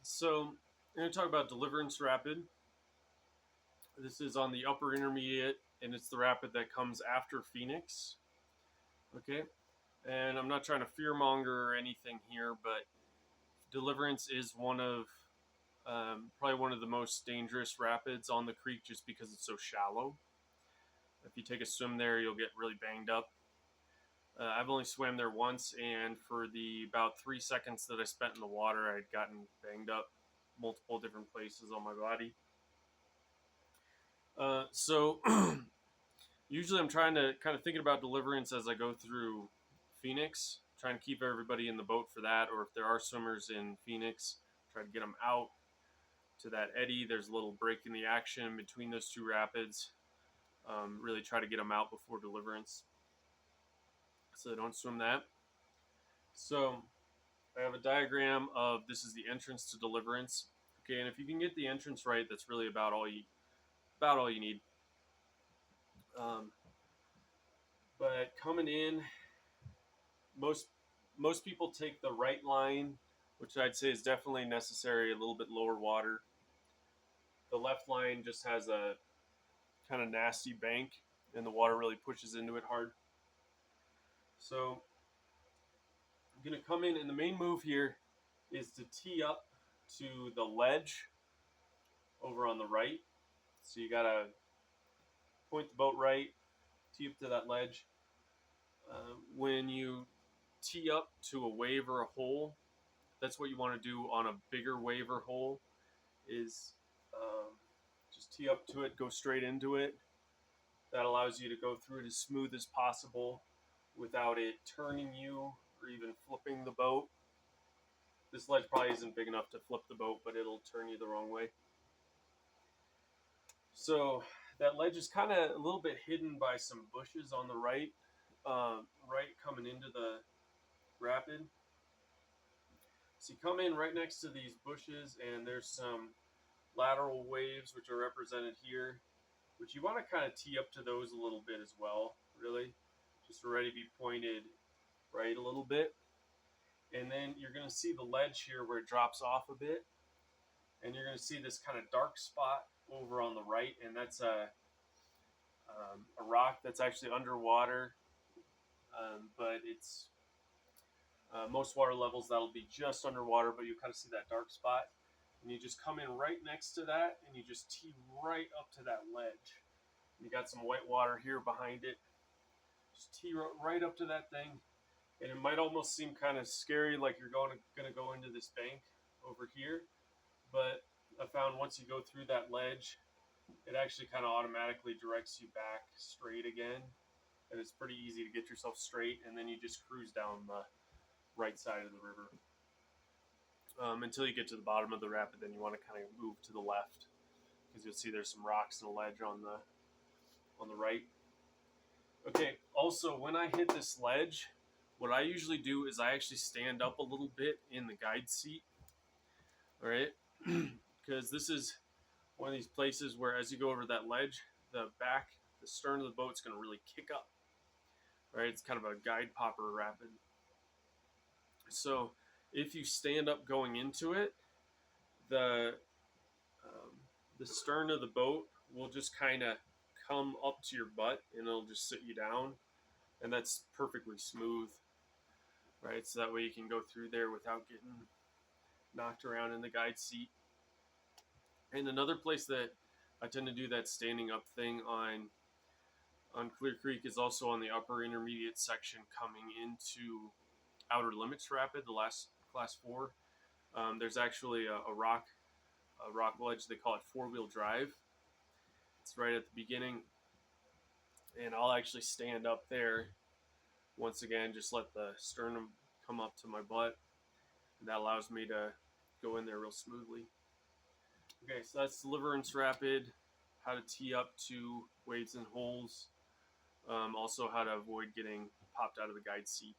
So I'm going to talk about Deliverance Rapid. This is on the upper intermediate, and it's the rapid that comes after Phoenix. Okay, and I'm not trying to fearmonger or anything here, but Deliverance is probably one of the most dangerous rapids on the creek just because it's so shallow. If you take a swim there, you'll get really banged up. I've only swam there once, and for the about 3 seconds that I spent in the water, I'd gotten banged up multiple different places on my body. So usually I'm trying to kind of thinking about Deliverance as I go through Phoenix, trying to keep everybody in the boat for that, or if there are swimmers in Phoenix, try to get them out to that eddy. There's a little break in the action between those two rapids. Really try to get them out before Deliverance so they don't swim that. So I have a diagram of this is the entrance to Deliverance. Okay, and if you can get the entrance right, that's really about all you need. Um, but coming in, most most people take the right line, which I'd say is definitely necessary. A little bit lower water. The left line just has a kind of nasty bank, and the water really pushes into it hard. So I'm gonna come in, and the main move here is to tee up to the ledge over on the right. So you gotta point the boat right, tee up to that ledge. When you tee up to a wave or a hole, that's what you want to do on a bigger wave or hole. Is um, just tee up to it, go straight into it. That allows you to go through it as smooth as possible without it turning you or even flipping the boat. This ledge probably isn't big enough to flip the boat, but it'll turn you the wrong way. So that ledge is kind of a little bit hidden by some bushes on the right, right coming into the rapid. So you come in right next to these bushes, and there's some lateral waves which are represented here, which you want to kind of tee up to those a little bit as well, really. Just ready to be pointed right a little bit. And then you're going to see the ledge here where it drops off a bit. And you're going to see this kind of dark spot over on the right, and that's a rock that's actually underwater, but it's most water levels that'll be just underwater, but you kind of see that dark spot. And you just come in right next to that, and you just tee right up to that ledge. You got some white water here behind it. Just tee right up to that thing, and it might almost seem kind of scary, like you're going to go into this bank over here. But I found once you go through that ledge, it actually kind of automatically directs you back straight again, and it's pretty easy to get yourself straight. And then you just cruise down the right side of the river until you get to the bottom of the rapid. Then you want to kind of move to the left because you'll see there's some rocks and a ledge on the right. Okay, also, when I hit this ledge, what I usually do is I actually stand up a little bit in the guide seat, all right? Because this is one of these places where as you go over that ledge, the stern of the boat's going to really kick up, right? It's kind of a guide popper rapid. So if you stand up going into it, the um, the stern of the boat will just kind of come up to your butt, and it'll just sit you down, and that's perfectly smooth, right? So that way you can go through there without getting knocked around in the guide seat. And another place that I tend to do that standing up thing on Clear Creek is also on the upper intermediate section coming into Outer Limits Rapid, the last class 4. There's actually a rock ledge. They call it 4-wheel drive. It's right at the beginning, and I'll actually stand up there. Once again, just let the sternum come up to my butt. And that allows me to go in there real smoothly. Okay, so that's Deliverance Rapid, how to tee up to waves and holes, also how to avoid getting popped out of the guide seat.